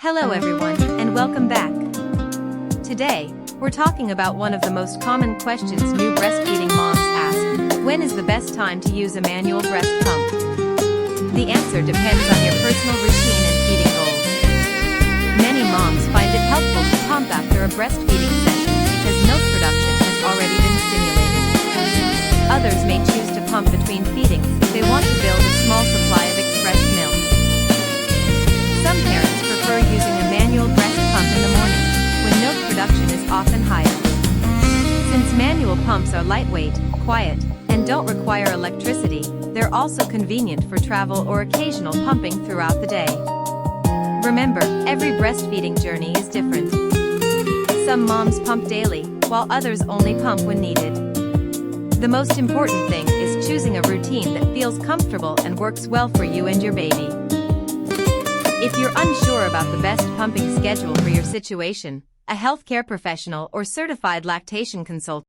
Hello everyone, and welcome back. Today, we're talking about one of the most common questions new breastfeeding moms ask: when is the best time to use a manual breast pump? The answer depends on your personal routine and feeding goals. Many moms find it helpful to pump after a breastfeeding session because milk production has already been stimulated. Others may choose to pump between feedings if they want to build a small supply of express milk. Some parents prefer using a manual breast pump in the morning, when milk production is often higher. Since manual pumps are lightweight, quiet, and don't require electricity, they're also convenient for travel or occasional pumping throughout the day. Remember, every breastfeeding journey is different. Some moms pump daily, while others only pump when needed. The most important thing is choosing a routine that feels comfortable and works well for you and your baby. If you're unsure about the best pumping schedule for your situation, a healthcare professional or certified lactation consultant